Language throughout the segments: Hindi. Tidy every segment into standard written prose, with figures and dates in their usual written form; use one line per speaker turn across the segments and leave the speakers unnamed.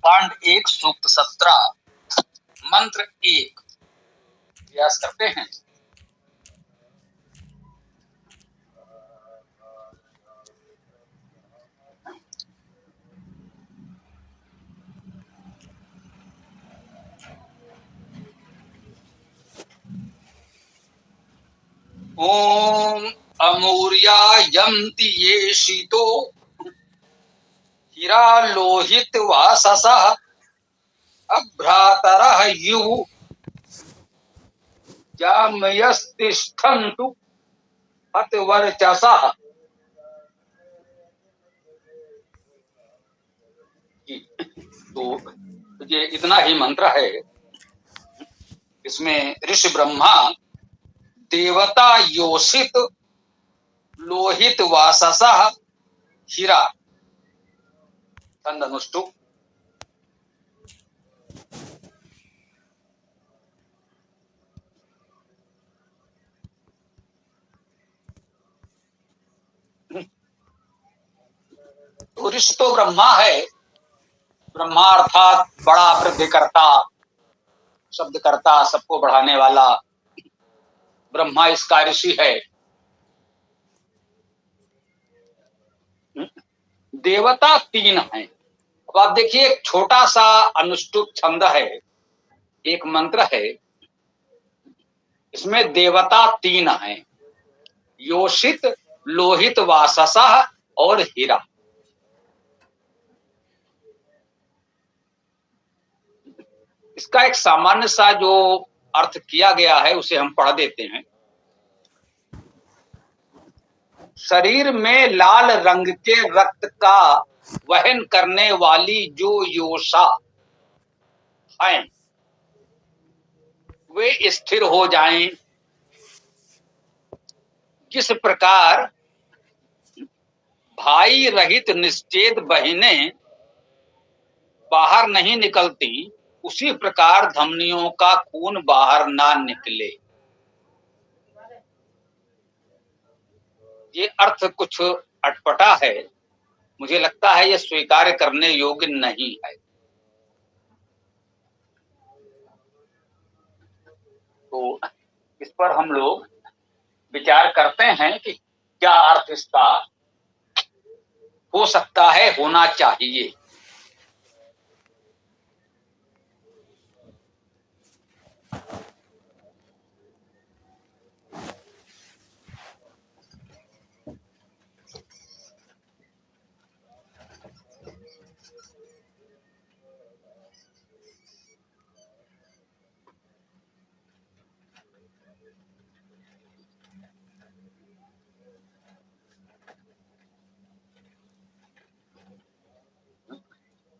कांड 1 सूक्त 17 मंत्र 1 प्रयास करते हैं। ओम अमूर्या यन्ति ये शीतो हीरा लोहित वाससः अभ्रातरः युः जामयस्तिष्ठन्तु हतवर्चसः। तो ये इतना ही मंत्र है। इसमें ऋषि ब्रह्मा देवता योषित लोहित वाससः हीरा अनुष्टु तो ऋषि तो ब्रह्मा है। ब्रह्मा अर्थात बड़ा वृद्धिकर्ता, शब्दकर्ता, सबको बढ़ाने वाला ब्रह्मा इसका ऋषि है। देवता 3 हैं। अब आप देखिए, एक छोटा सा अनुष्टुप छंद है, एक मंत्र है। इसमें देवता 3 हैं, योषित, लोहित वाससः और हीरा। इसका एक सामान्य सा जो अर्थ किया गया है उसे हम पढ़ देते हैं। शरीर में लाल रंग के रक्त का वहन करने वाली जो योषा हैं वे स्थिर हो जाएं। जिस प्रकार भाई रहित निश्चेत बहिनें बाहर नहीं निकलती, उसी प्रकार धमनियों का खून बाहर ना निकले। ये अर्थ कुछ अटपटा है, मुझे लगता है ये स्वीकार करने योग्य नहीं है। तो इस पर हम लोग विचार करते हैं कि क्या अर्थ इसका हो सकता है, होना चाहिए।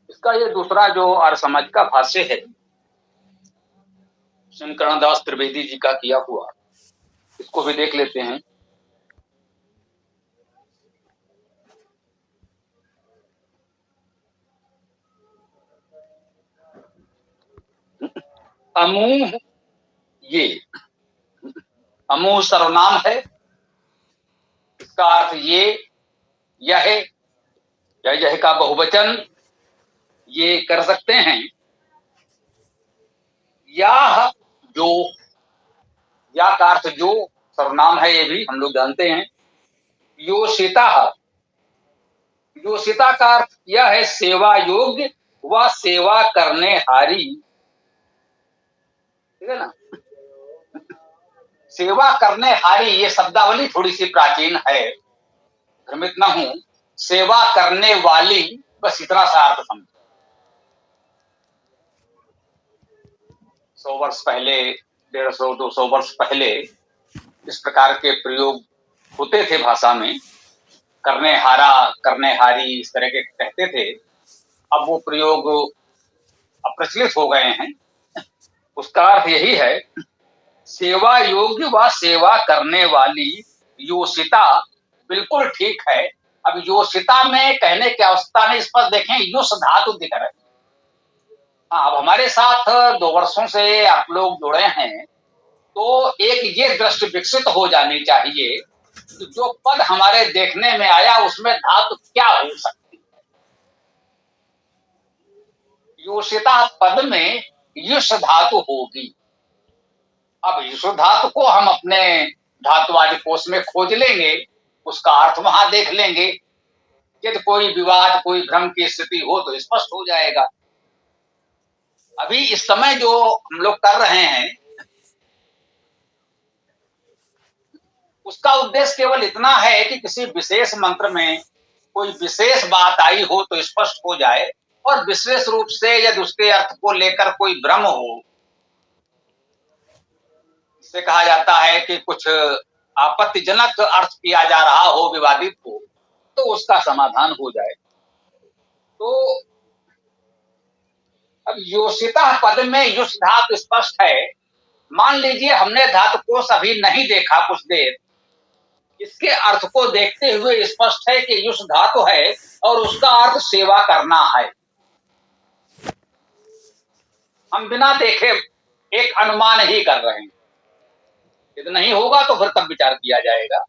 इसका ये दूसरा जो अर्समझ का भाष्य है, शंकरण दास त्रिवेदी जी का किया हुआ, इसको भी देख लेते हैं। अमूह, ये अमूह सर्वनाम है। इसका अर्थ ये, यह, यह का बहुवचन ये कर सकते हैं। या जो, या का अर्थ जो, सर्वनाम है, ये भी हम लोग जानते हैं। योषिता, योषिता का अर्थ यह है सेवा योग्य व सेवा करने हारी। ठीक है ना। सेवा करने हारी, ये शब्दावली थोड़ी सी प्राचीन है, भ्रमित न हूं। सेवा करने वाली, बस इतना सा अर्थ समझो। 100 वर्ष पहले, 150-200 वर्ष पहले इस प्रकार के प्रयोग होते थे भाषा में। करने हारा, करने हारी, इस तरह के कहते थे। अब वो प्रयोग अप्रचलित हो गए हैं। उसका अर्थ यही है, सेवा योग्य व सेवा करने वाली योषिता, बिल्कुल ठीक है। अब योषिता में कहने की आवश्यकता नहीं, इस पर देखें युष धातु दिख रहा है। हाँ, अब हमारे साथ 2 वर्षों से आप लोग जुड़े हैं, तो एक ये दृष्टि विकसित हो जानी चाहिए कि जो पद हमारे देखने में आया उसमें धातु क्या हो सकती है। योषिता पद में युष धातु होगी। अब युष धातु को हम अपने धातुवादी कोश में खोज लेंगे, उसका अर्थ वहां देख लेंगे। यदि कोई विवाद, कोई भ्रम की स्थिति हो तो स्पष्ट हो जाएगा। अभी इस समय जो हम लोग कर रहे हैं उसका उद्देश्य केवल इतना है कि किसी विशेष मंत्र में कोई विशेष बात आई हो तो स्पष्ट हो जाए, और विशेष रूप से यदि उसके अर्थ को लेकर कोई भ्रम हो, इससे कहा जाता है कि कुछ आपत्तिजनक अर्थ किया जा रहा हो विवादित हो, तो उसका समाधान हो जाए। तो अब योषिता पद में युष धातु स्पष्ट है। मान लीजिए हमने धातु कोश अभी नहीं देखा कुछ देर, इसके अर्थ को देखते हुए स्पष्ट है कि युष धातु है और उसका अर्थ सेवा करना है। हम बिना देखे एक अनुमान ही कर रहे हैं। यदि नहीं होगा तो फिर तब विचार किया जाएगा।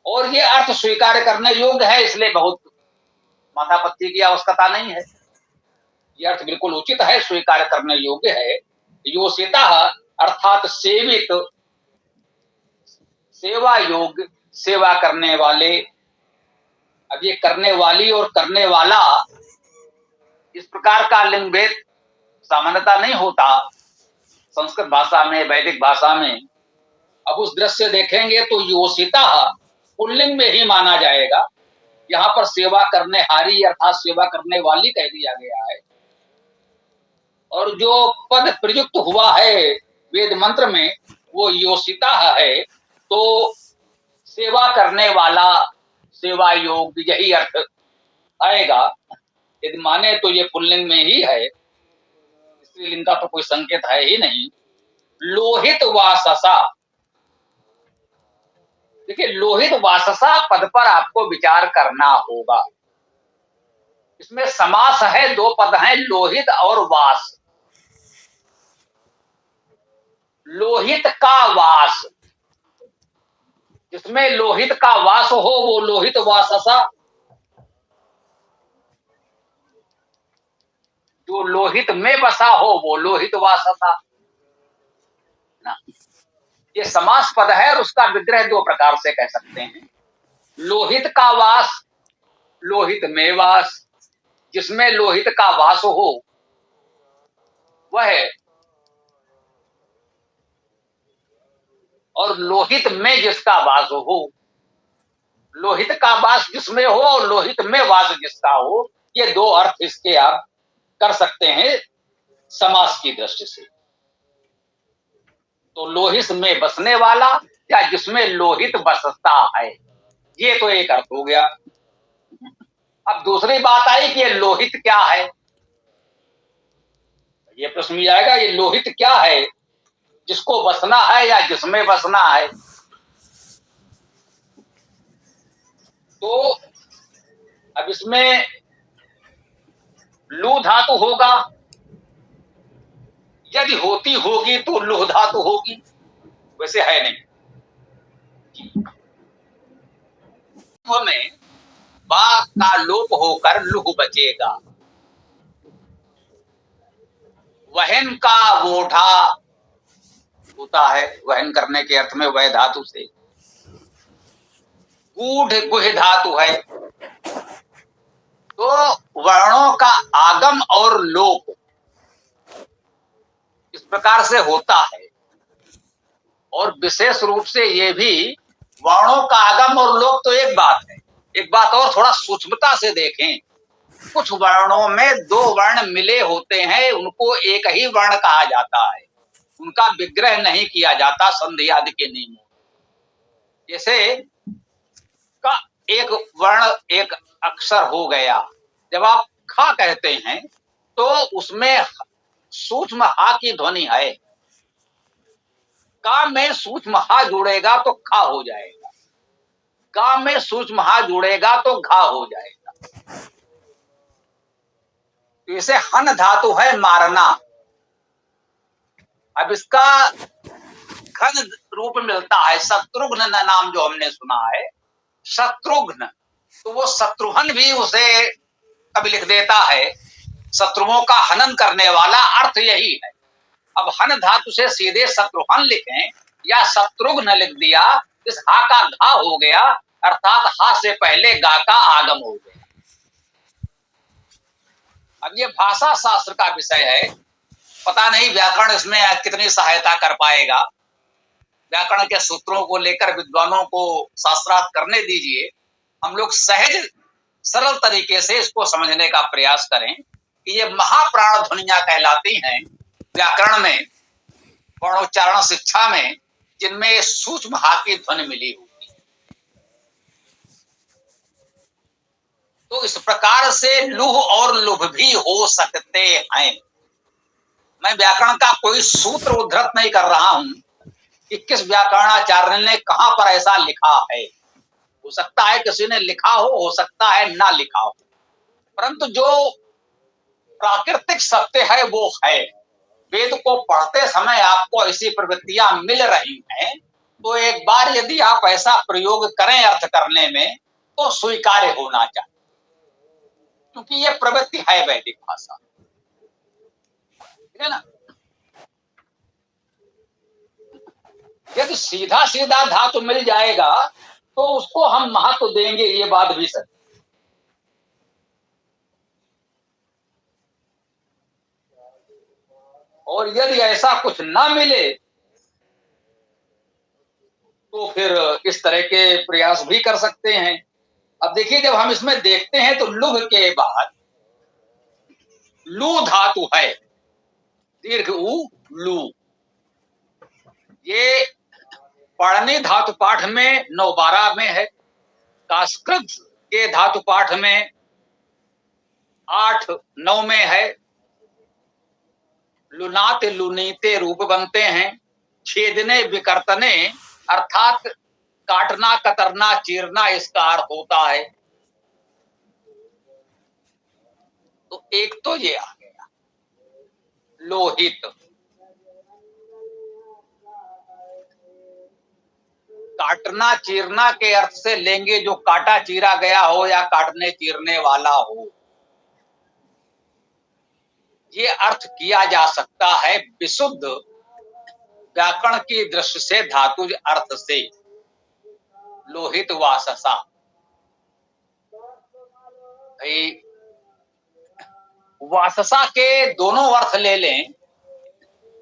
और ये अर्थ स्वीकार करने योग्य है, इसलिए बहुत माथापच्ची की आवश्यकता नहीं है। ये अर्थ बिल्कुल उचित है, स्वीकार करने योग्य है। योषिता अर्थात सेवित, सेवा योग्य, सेवा करने वाले। अब ये करने वाली और करने वाला, इस प्रकार का लिंग भेद सामान्यता नहीं होता संस्कृत भाषा में, वैदिक भाषा में। अब उस दृश्य देखेंगे तो योषिता पुल्लिंग में ही माना जाएगा। यहाँ पर सेवा करने हारी अर्थात सेवा करने वाली कह दिया गया है। और जो पद प्रयुक्त हुआ है वेद मंत्र में वो योषिता है, तो सेवा करने वाला, सेवा योग्य, यही अर्थ आएगा। यदि माने तो ये पुल्लिंग में ही है, स्त्रीलिंग का तो कोई संकेत है ही नहीं। लोहित वाससा, देखिए लोहित वाससा पद पर आपको विचार करना होगा। इसमें समास है, दो पद हैं, लोहित और वास। लोहित का वास, जिसमें लोहित का वास हो वो लोहित वाससा, जो लोहित में बसा हो वो लोहित वाससा ना। ये समास पद है और उसका विग्रह दो प्रकार से कह सकते हैं। लोहित का वास, लोहित में वास, जिसमें लोहित का वास हो वह, और लोहित में जिसका वास हो। लोहित का वास जिसमें हो और लोहित में वास जिसका हो, ये दो अर्थ इसके आप कर सकते हैं समास की दृष्टि से। तो लोहित में बसने वाला या जिसमें लोहित बसता है, ये तो एक अर्थ हो गया। अब दूसरी बात आई कि ये लोहित क्या है। ये प्रश्न भी आएगा, ये लोहित क्या है, जिसको बसना है या जिसमें बसना है। तो अब इसमें लू धातु होगा, यदि होती होगी तो लुह धातु होगी, वैसे है नहीं। में बा का लोप होकर लुह बचेगा। वहन का वोढ़ा होता है, वहन करने के अर्थ में वह धातु से। गूढ़ गुह धातु है। तो वर्णों का आगम और लोप इस प्रकार से होता है। और विशेष रूप से ये भी वर्णों का आगम और लोप तो एक बात है, एक बात और थोड़ा सूक्ष्मता से देखें। कुछ वर्णों में दो वर्ण मिले होते हैं, उनको एक ही वर्ण कहा जाता है, उनका विग्रह नहीं किया जाता संधि आदि के नियमों। जैसे का एक वर्ण एक अक्षर हो गया, जब आप खा कहते हैं तो उसमें सूक्ष्म हा की ध्वनि है। का में सूक्ष्म हा जुड़ेगा तो खा हो जाएगा, का में सूक्ष्म हा जुड़ेगा तो घा हो जाएगा। तो इसे हन धातु है मारना। अब इसका घन रूप मिलता है, शत्रुघ्न नाम जो हमने सुना है, शत्रुघ्न, तो वो शत्रुघ्न भी उसे कभी लिख देता है। शत्रुओं का हनन करने वाला, अर्थ यही है। अब हन धातु से सीधे शत्रुहन लिखें या शत्रुघ्न लिख दिया, इस हा का घा हो गया, अर्थात हा से पहले गा का आगम हो गया। अब ये भाषा शास्त्र का विषय है, पता नहीं व्याकरण इसमें कितनी सहायता कर पाएगा। व्याकरण के सूत्रों को लेकर विद्वानों को शास्त्रार्थ करने दीजिए, हम लोग सहज सरल तरीके से इसको समझने का प्रयास करें कि ये महाप्राण ध्वनियां कहलाती हैं व्याकरण में, वर्णोच्चारण शिक्षा में, जिनमें सूक्ष्म हा की ध्वनि मिली होती है। तो इस प्रकार से लुह और लुभ भी हो सकते हैं। मैं व्याकरण का कोई सूत्र उद्धृत नहीं कर रहा हूं कि किस व्याकरणाचार्य ने कहां पर ऐसा लिखा है। हो सकता है किसी ने लिखा हो सकता है ना लिखा हो, परंतु जो प्राकृतिक सत्य है वो है। वेद को पढ़ते समय आपको ऐसी प्रवृत्तियां मिल रही हैं, तो एक बार यदि आप ऐसा प्रयोग करें अर्थ करने में, तो स्वीकार्य होना चाहिए, क्योंकि यह प्रवृत्ति है वैदिक भाषा, ठीक है ना। यदि सीधा सीधा धातु मिल जाएगा तो उसको हम महत्व देंगे, ये बात भी सही। और यदि ऐसा कुछ ना मिले तो फिर इस तरह के प्रयास भी कर सकते हैं। अब देखिए, जब हम इसमें देखते हैं तो लुभ के बाद लू धातु है, दीर्घ ऊ लू। ये पढ़ने धातु पाठ में 9-12 में है, कास्कृत के धातु पाठ में 8-9 में है। लुनाते लुनीते रूप बनते हैं, छेदने विकर्तने अर्थात काटना कतरना चीरना इसका अर्थ होता है। तो एक तो ये आ गया लोहित। काटना चीरना के अर्थ से लेंगे जो काटा चीरा गया हो या काटने चीरने वाला हो, ये अर्थ किया जा सकता है विशुद्ध व्याकरण की दृष्टि से, धातुज अर्थ से। लोहित वाससा, वाससा के दोनों अर्थ ले लें,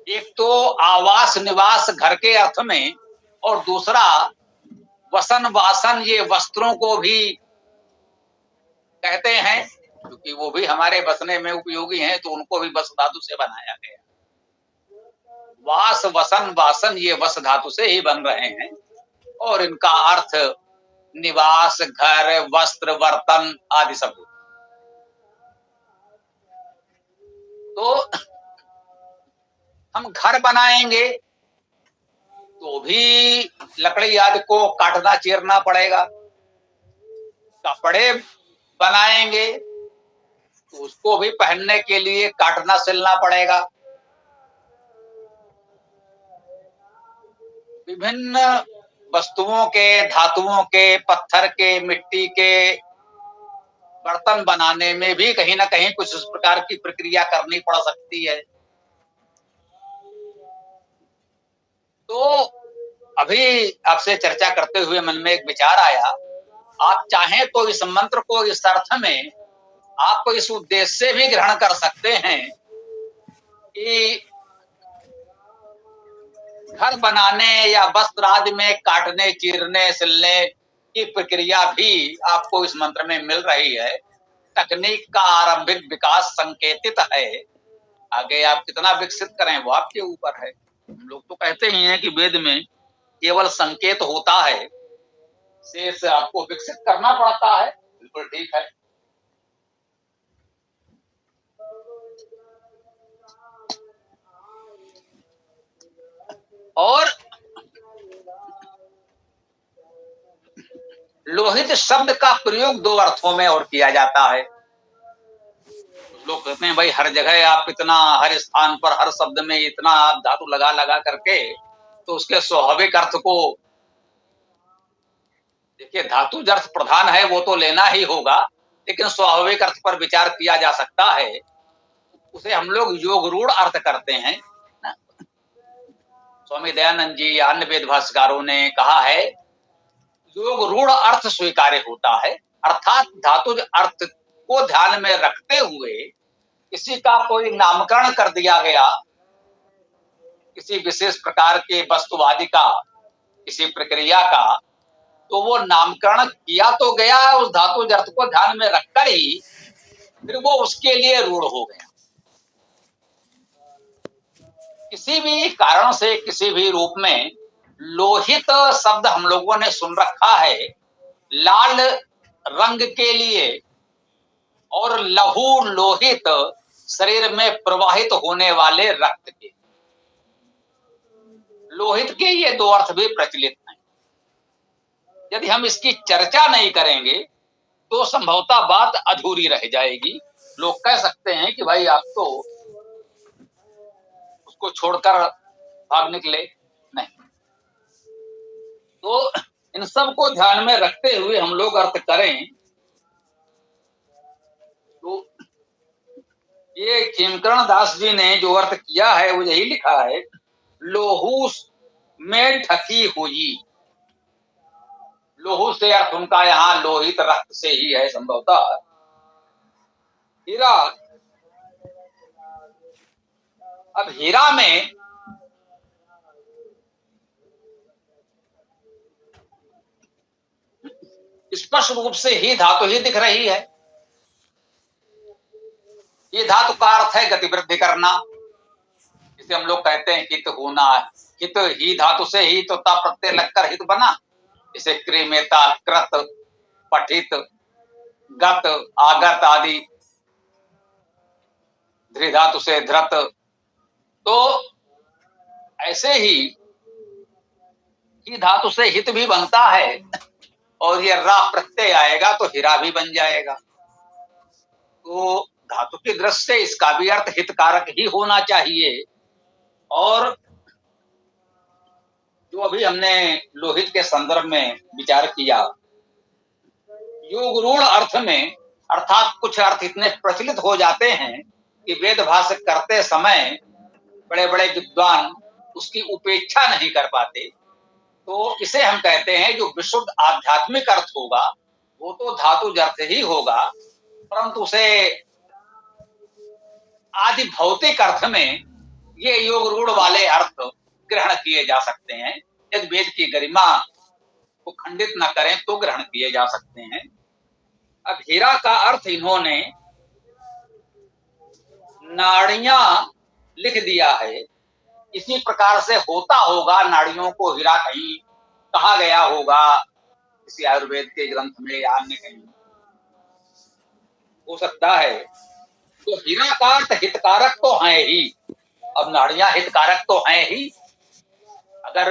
एक तो आवास निवास घर के अर्थ में, और दूसरा वसन वासन, ये वस्त्रों को भी कहते हैं, क्योंकि वो भी हमारे बसने में उपयोगी हैं, तो उनको भी वस धातु से बनाया गया। वास वसन वासन ये वस धातु से ही बन रहे हैं, और इनका अर्थ निवास, घर, वस्त्र, बर्तन आदि सब। तो हम घर बनाएंगे तो भी लकड़ी आदि को काटना चीरना पड़ेगा। कपड़े बनाएंगे तो उसको भी पहनने के लिए काटना सिलना पड़ेगा। विभिन्न वस्तुओं के, धातुओं के, पत्थर के, मिट्टी के बर्तन बनाने में भी कहीं ना कहीं कुछ इस प्रकार की प्रक्रिया करनी पड़ सकती है। तो अभी आपसे चर्चा करते हुए मन में एक विचार आया, आप चाहें तो इस मंत्र को इस अर्थ में आप इस उद्देश्य से भी ग्रहण कर सकते हैं कि घर बनाने या वस्त्र आदि में काटने चीरने सिलने की प्रक्रिया भी आपको इस मंत्र में मिल रही है। तकनीक का आरंभिक विकास संकेतित है, आगे आप कितना विकसित करें वो आपके ऊपर है। हम लोग तो कहते ही हैं कि वेद में केवल संकेत होता है, शेष आपको विकसित करना पड़ता है। बिल्कुल ठीक है। और लोहित शब्द का प्रयोग 2 अर्थों में और किया जाता है। लोग कहते हैं भाई हर जगह आप इतना, हर स्थान पर हर शब्द में इतना आप धातु लगा लगा करके, तो उसके स्वाभाविक अर्थ को देखिए, धातु अर्थ प्रधान है वो तो लेना ही होगा, लेकिन स्वाभाविक अर्थ पर विचार किया जा सकता है उसे हम लोग योग रूढ़ अर्थ करते हैं ना। स्वामी दयानंद जी या अन्य वेद भाष्यकारों ने कहा है योग रूढ़ अर्थ स्वीकार्य होता है, अर्थात धातुज अर्थ को ध्यान में रखते हुए किसी का कोई नामकरण कर दिया गया, किसी विशेष प्रकार के वस्तुवादी का, किसी प्रक्रिया का, तो वो नामकरण किया तो गया उस धातुज अर्थ को ध्यान में रखकर ही, फिर वो उसके लिए रूढ़ हो गया। किसी भी कारण से किसी भी रूप में लोहित शब्द हम लोगों ने सुन रखा है लाल रंग के लिए, और लहू लोहित शरीर में प्रवाहित होने वाले रक्त के, लोहित के ये दो अर्थ भी प्रचलित हैं। यदि हम इसकी चर्चा नहीं करेंगे तो संभवतः बात अधूरी रह जाएगी। लोग कह सकते हैं कि भाई आप तो उसको छोड़कर भाग निकले, नहीं। तो इन सब को ध्यान में रखते हुए हम लोग अर्थ करें तो ये खेमकरण दास जी ने जो अर्थ किया है वो यही लिखा है, लोहू में ढकी हुई। लोहू से अर्थ उनका यहाँ लोहित रक्त से ही है संभवतः। हीरा, अब हीरा में स्पष्ट रूप से ही धातु ही दिख रही है। ये धातु का अर्थ है गतिवृद्धि करना, जिसे हम लोग कहते हैं हित होना। हित ही धातु से ही तो ता प्रत्यय लगकर हित बना, इसे क्रिमेता, कृत, पठित, गत, आगत आदि, धृ धातु से धृत। तो ऐसे ही धातु से हित भी बनता है और ये रा प्रत्यय आएगा तो हीरा भी बन जाएगा। तो धातु की दृष्टि से इसका भी अर्थ हितकारक ही होना चाहिए। और जो अभी हमने लोहित के संदर्भ में विचार किया, योग रूढ़ अर्थ में, अर्थात कुछ अर्थ इतने प्रचलित हो जाते हैं कि वेद भाष्य करते समय बड़े बड़े विद्वान उसकी उपेक्षा नहीं कर पाते। तो इसे हम कहते हैं जो विशुद्ध आध्यात्मिक अर्थ होगा वो तो धातु अर्थ ही होगा, परंतु उसे आदि भौतिक अर्थ में ये योग रूढ़ वाले अर्थ ग्रहण किए जा सकते हैं। यदि वेद की गरिमा को खंडित न करें तो ग्रहण किए जा सकते हैं। अब हीरा का अर्थ इन्होंने नाड़ियां लिख दिया है, इसी प्रकार से होता होगा, नाड़ियों को हीरा कहीं कहा गया होगा किसी आयुर्वेद के ग्रंथ में या अन्य कहीं हो सकता है। तो हीरा का अर्थ हितकारक तो है ही, अब नाड़ियां हितकारक तो हैं ही। अगर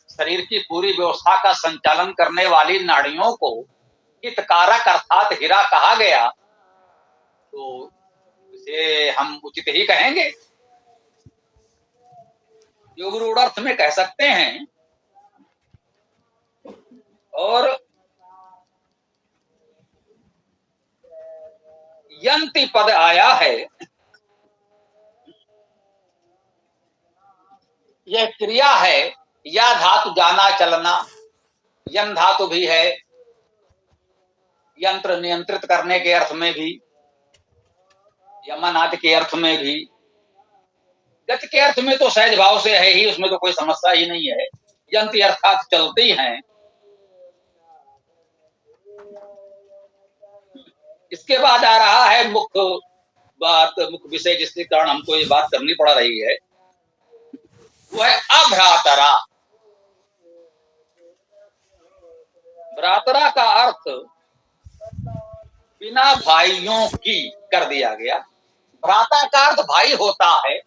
शरीर की पूरी व्यवस्था का संचालन करने वाली नाड़ियों को हितकारक अर्थात हीरा कहा गया तो इसे हम उचित ही कहेंगे, योग रूढ़ अर्थ में कह सकते हैं। और यंति पद आया है, यह क्रिया है, या धातु जाना चलना, यन धातु भी है, यंत्र नियंत्रित करने के अर्थ में भी, यमन आदि के अर्थ में भी, गति के अर्थ में तो सहज भाव से है ही, उसमें तो कोई समस्या ही नहीं है। यंत्र अर्थात चलती हैं। इसके बाद आ रहा है मुख्य बात, मुख्य विषय जिसके कारण हमको ये बात करनी पड़ रही है, वो है अभ्रातरा। भ्रातरा का अर्थ बिना भाइयों की कर दिया गया। भ्राता का अर्थ भाई होता है,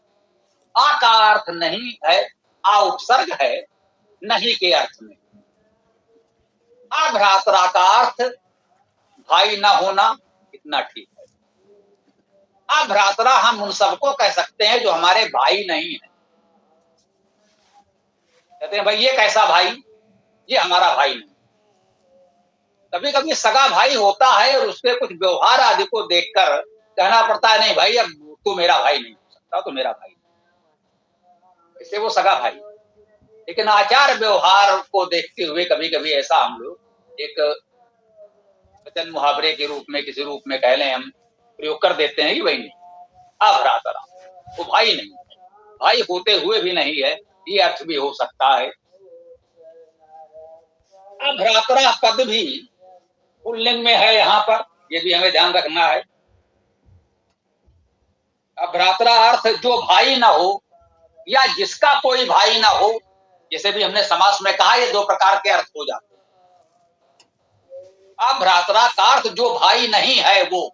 आ का अर्थ नहीं है, आ उपसर्ग है नहीं के अर्थ में। अभ्रातरा का अर्थ भाई न होना, इतना ठीक है। अभ्रातरा हम उन सबको कह सकते हैं जो हमारे भाई नहीं है। कहते हैं भाई ये कैसा भाई, ये हमारा भाई नहीं। कभी कभी सगा भाई होता है और उसके कुछ व्यवहार आदि को देखकर कहना पड़ता है नहीं भाई अब तो मेरा भाई नहीं हो सकता, तो मेरा भाई इससे वो सगा भाई। लेकिन आचार व्यवहार को देखते हुए कभी कभी ऐसा हम लोग एक वचन मुहावरे के रूप में किसी रूप में कह लें हम प्रयोग कर देते हैं कि भाई नहीं, अभ्रातरा वो भाई नहीं, भाई होते हुए भी नहीं है, ये अर्थ भी हो सकता है। अभ्रातरा पद भी पुल्लिंग में है यहाँ पर, ये भी हमें ध्यान रखना है। अभ्रातरा अर्थ जो भाई ना हो या जिसका कोई भाई ना हो, जैसे भी हमने समास में कहा ये दो प्रकार के अर्थ हो जाते हैं। अभ्रातरा का अर्थ जो भाई नहीं है, वो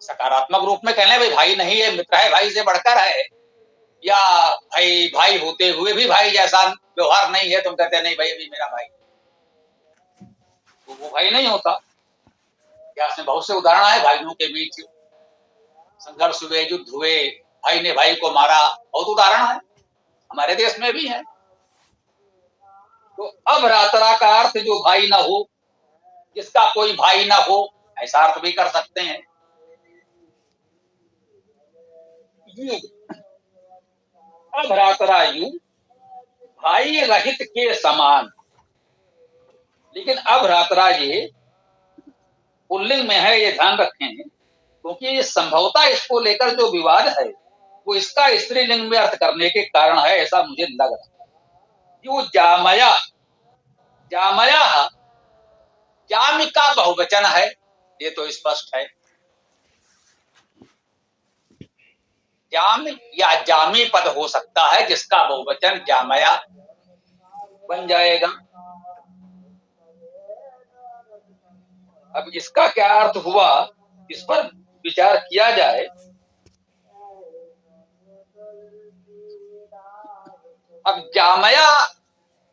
सकारात्मक रूप में कहने भाई भाई नहीं है, मित्र है, भाई से बढ़कर है, या भाई भाई होते हुए भी भाई जैसा व्यवहार नहीं है, तुम कहते नहीं भाई अभी मेरा भाई, तो वो भाई नहीं होता। इतिहास में बहुत से उदाहरण है, भाइयों के बीच संघर्ष हुए, युद्ध हुए, भाई ने भाई को मारा, बहुत उदाहरण है, हमारे देश में भी है। तो अभ्रातरा का अर्थ जो भाई ना हो, जिसका कोई भाई ना हो, ऐसा अर्थ भी कर सकते हैं। अभ्रातरा युग भाई रहित के समान, लेकिन अभ्रातरा ये पुल्लिंग में है, ये ध्यान रखें, क्योंकि ये संभवतः इसको लेकर जो विवाद है वो इसका स्त्रीलिंग में अर्थ करने के कारण है, ऐसा मुझे लग रहा है। वो जामया, जामया जामि का बहुवचन है, ये तो स्पष्ट है। जाम या जामी पद हो सकता है जिसका बहुवचन जामया बन जाएगा। अब इसका क्या अर्थ हुआ, इस पर विचार किया जाए। अब जामया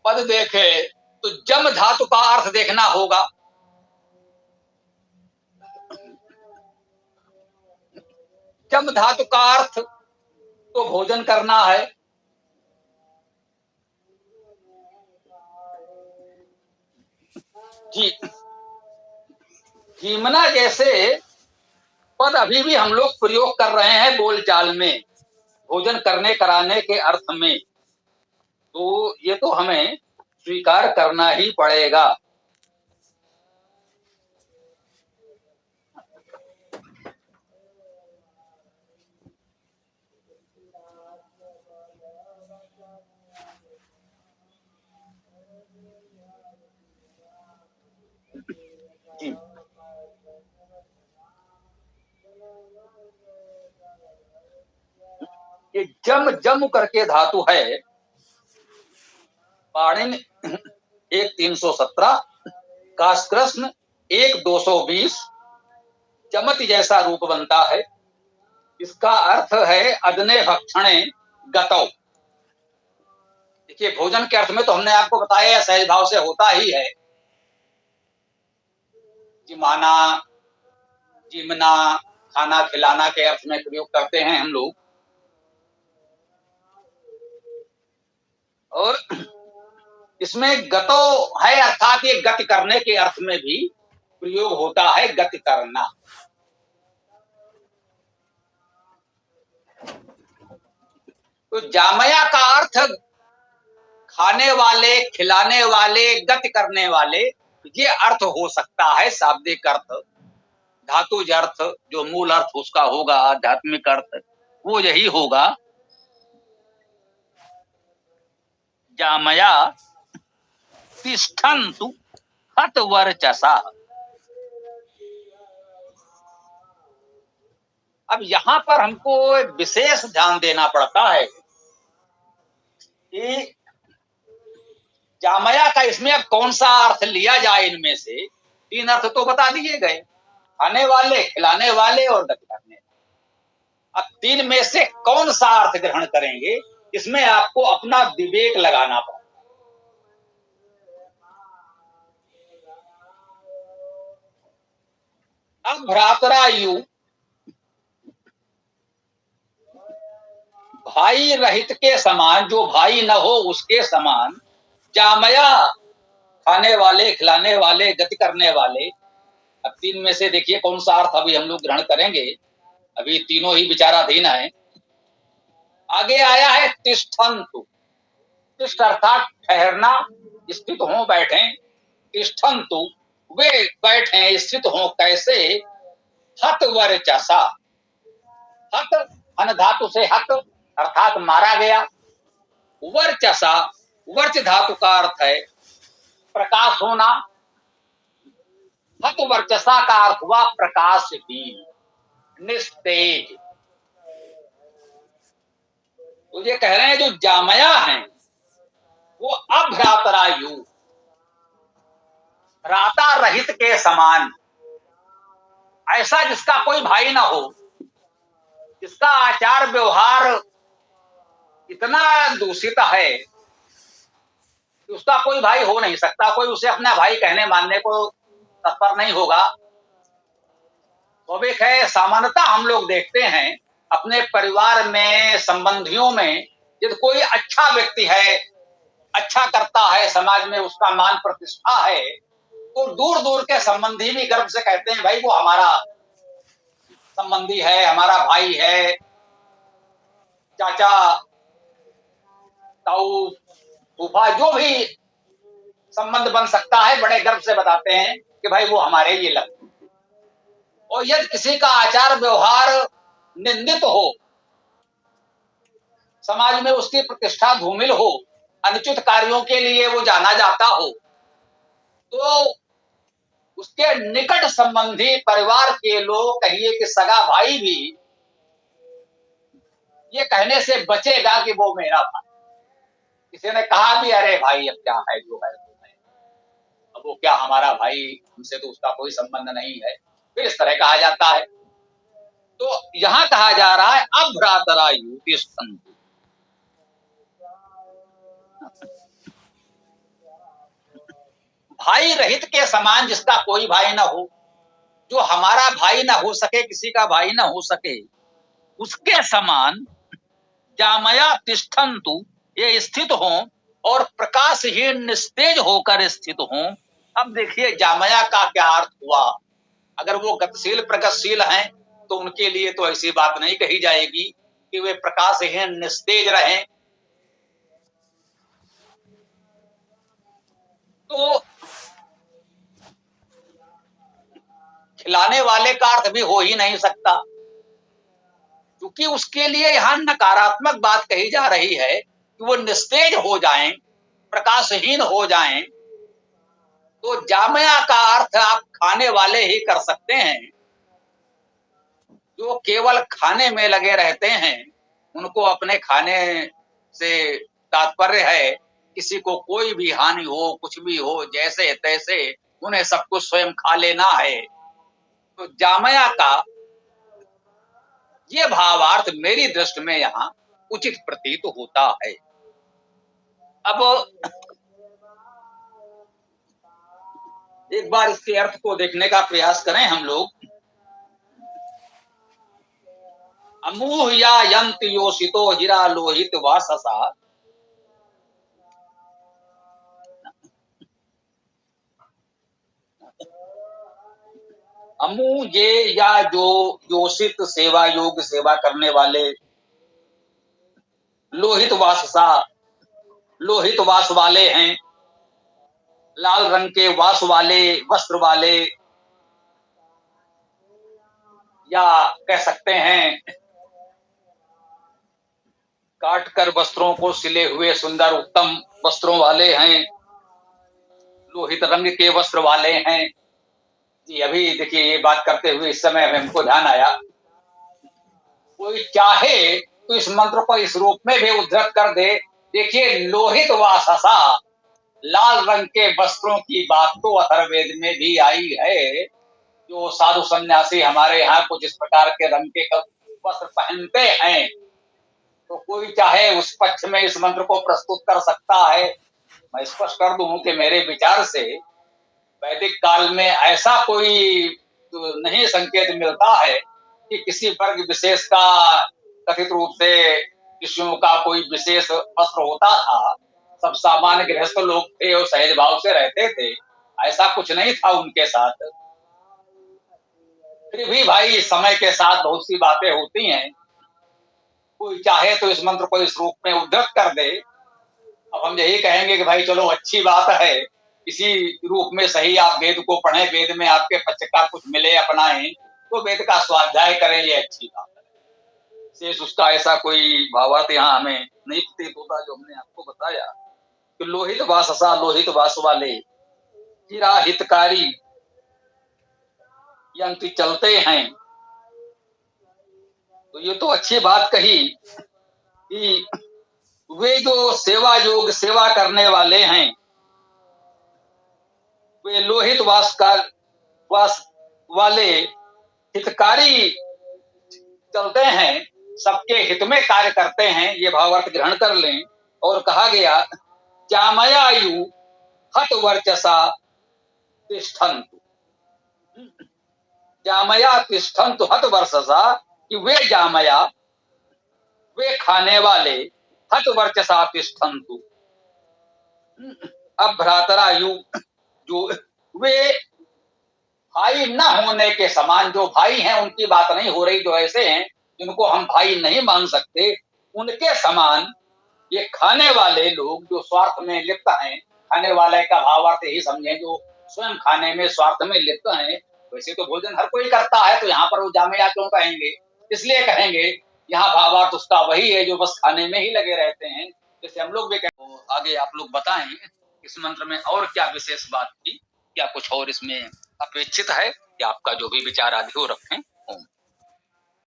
पद देखे तो जम धातु का अर्थ देखना होगा। जम धातु का अर्थ तो भोजन करना है, जी जीमना जैसे पद अभी भी हम लोग प्रयोग कर रहे हैं बोलचाल में, भोजन करने कराने के अर्थ में, तो ये तो हमें स्वीकार करना ही पड़ेगा। जी ये जम जम करके धातु है, पाणिनि 1:317, काशकृष्ण 1:220, चमति जैसा रूप बनता है। इसका अर्थ है अदने भक्षणे गतौ। देखिए भोजन के अर्थ में तो हमने आपको बताया सहज भाव से होता ही है, जिमाना जिमना खाना खिलाना के अर्थ में प्रयोग करते हैं हम लोग। और इसमें गतो है अर्थात ये गति करने के अर्थ में भी प्रयोग होता है, गति करना। तो जामया का अर्थ खाने वाले, खिलाने वाले, गति करने वाले, ये अर्थ हो सकता है शाब्दिक अर्थ। धातुज अर्थ जो मूल अर्थ उसका होगा, आध्यात्मिक अर्थ वो यही होगा। जामया तिष्ठन्तु हतवर्चसा। अब यहां पर हमको विशेष ध्यान देना पड़ता है कि जामया का इसमें अब कौन सा अर्थ लिया जाए। इनमें से तीन अर्थ तो बता दिए गए, खाने वाले, खिलाने वाले और गति करने। अब तीन में से कौन सा अर्थ ग्रहण करेंगे, इसमें आपको अपना विवेक लगाना पड़ेगा। अब भ्रातरायु भाई रहित के समान, जो भाई न हो उसके समान, जामया खाने वाले, खिलाने वाले, गति करने वाले। अब तीन में से देखिए कौन सा अर्थ अभी हम लोग ग्रहण करेंगे। अभी तीनों ही विचाराधीन है। आगे आया है तिष्ठन्तु। तिष्ठ अर्थात ठहरना, स्थित हो, बैठे। तिष्ठन्तु, वे बैठे, स्थित हो, कैसे? हत वर्चसा। हत, हन धातु से हत अर्थात मारा गया। वर्चसा, वर्च धातु का अर्थ है प्रकाश होना। हत वर्चसा का अर्थ हुआ प्रकाशहीन, निस्तेज। तो ये कह रहे हैं जो जामया है वो अभ्रातरायु, भ्राता रहित के समान, ऐसा जिसका कोई भाई ना हो, जिसका आचार व्यवहार इतना दूषित है कि उसका कोई भाई हो नहीं सकता, कोई उसे अपना भाई कहने मानने को तत्पर नहीं होगा। तो एक है, सामान्यतः हम लोग देखते हैं अपने परिवार में, संबंधियों में, यदि कोई अच्छा व्यक्ति है, अच्छा करता है, समाज में उसका मान प्रतिष्ठा है, तो दूर दूर के संबंधी भी गर्व से कहते हैं भाई वो हमारा संबंधी है, हमारा भाई है, चाचा, ताऊ, फूफा, जो भी संबंध बन सकता है, बड़े गर्व से बताते हैं कि भाई वो हमारे ये लगते। और यदि किसी का आचार व्यवहार निंदित हो, समाज में उसकी प्रतिष्ठा धूमिल हो, अनुचित कार्यों के लिए वो जाना जाता हो, तो उसके निकट संबंधी परिवार के लोग, कहिए कि सगा भाई भी, ये कहने से बचेगा कि वो मेरा भाई। किसी ने कहा भी अरे भाई अब क्या है, जो है वो है, अब वो क्या हमारा भाई, हमसे तो उसका कोई संबंध नहीं है, फिर इस तरह कहा जाता है। तो यहां कहा जा रहा है अभ्रातरायु तिष्ठन्तु। भाई रहित के समान, जिसका कोई भाई ना हो, जो हमारा भाई ना हो सके, किसी का भाई ना हो सके, उसके समान जामया तिष्ठन्तु, ये स्थित हो और प्रकाशहीन निस्तेज होकर स्थित हो। अब देखिए जामया का क्या अर्थ हुआ। अगर वो गतिशील प्रगतिशील हैं तो उनके लिए तो ऐसी बात नहीं कही जाएगी कि वे प्रकाशहीन निस्तेज रहें। तो खिलाने वाले का अर्थ भी हो ही नहीं सकता, क्योंकि उसके लिए यहां नकारात्मक बात कही जा रही है कि वो निस्तेज हो जाएं, प्रकाशहीन हो जाएं। तो जामया का अर्थ आप खाने वाले ही कर सकते हैं। जो केवल खाने में लगे रहते हैं, उनको अपने खाने से तात्पर्य है, किसी को कोई भी हानि हो, कुछ भी हो, जैसे तैसे उन्हें सब कुछ स्वयं खा लेना है। तो जामया का ये भावार्थ मेरी दृष्टि में यहाँ उचित प्रतीत होता है। अब एक बार इसके अर्थ को देखने का प्रयास करें हम लोग। अमूह या यंत योषितो हीरा लोहित वाससा। अमूह ये या जो योषित, सेवा योग, सेवा करने वाले। लोहित वाससा, लोहित वास वाले हैं, लाल रंग के वास वाले, वस्त्र वाले, या कह सकते हैं काटकर वस्त्रों को सिले हुए सुंदर उत्तम वस्त्रों वाले हैं, लोहित रंग के वस्त्र वाले हैं। जी अभी देखिए ये बात करते हुए इस समय हमको ध्यान आया, कोई चाहे तो इस मंत्र को इस रूप में भी उद्धृत कर दे। देखिए लोहित वाससा, लाल रंग के वस्त्रों की बात तो अथर्ववेद में भी आई है। जो साधु सन्यासी हमारे यहाँ कुछ इस प्रकार के रंग के वस्त्र पहनते हैं, तो कोई चाहे उस पक्ष में इस मंत्र को प्रस्तुत कर सकता है। मैं स्पष्ट कर दूं कि मेरे विचार से वैदिक काल में ऐसा कोई नहीं संकेत मिलता है कि किसी वर्ग विशेष का कथित रूप से ऋषियों का कोई विशेष वस्त्र होता था। सब सामान्य गृहस्थ लोग थे और सहज भाव से रहते थे, ऐसा कुछ नहीं था उनके साथ। फिर भी भाई समय के साथ बहुत सी बातें होती हैं। कोई चाहे तो इस मंत्र को इस रूप में उद्धृत कर दे। अब हम यही कहेंगे कि भाई चलो अच्छी बात है, इसी रूप में सही आप वेद को पढ़ें, वेद में आपके पक्ष का कुछ मिले अपनाएं, तो वेद का स्वाध्याय करें, ये अच्छी बात है। शेष उसका ऐसा कोई भावार्थ यहाँ हमें नहीं प्रतीत होता। जो हमने आपको बताया कि लोहित वाससा, लोहित वास वाले हीरा हितकारी यंत्र चलते हैं, तो ये तो अच्छी बात कही कि वे जो सेवा योग सेवा करने वाले हैं, वे लोहित वास वाले हितकारी चलते हैं, सबके हित में कार्य करते हैं, ये भावार्थ ग्रहण कर लें। और कहा गया जामयायु हत वर्चसा तिष्ठन्तु, जामया तिष्ठन्तु हत वर्चसा, कि वे जामया, वे खाने वाले, हत वर्चसा तिष्ठन्तु, अब भ्रातरायु, जो वे भाई न होने के समान, जो भाई हैं उनकी बात नहीं हो रही, जो ऐसे हैं जिनको हम भाई नहीं मान सकते, उनके समान ये खाने वाले लोग जो स्वार्थ में लिप्त हैं, खाने वाले का भावार्थ यही समझें जो स्वयं खाने में स्वार्थ में लिप्त हैं। वैसे तो भोजन हर कोई करता है, तो यहाँ पर वो जामया क्यों कहेंगे? इसलिए कहेंगे यहाँ भावार्थ उसका वही है जो बस खाने में ही लगे रहते हैं, जैसे हम लोग भी कहते हैं। तो आगे आप लोग बताएं इस मंत्र में और क्या विशेष बात थी, क्या कुछ और इसमें अपेक्षित है, कि आपका जो भी विचार आदि हो रखें। ओम।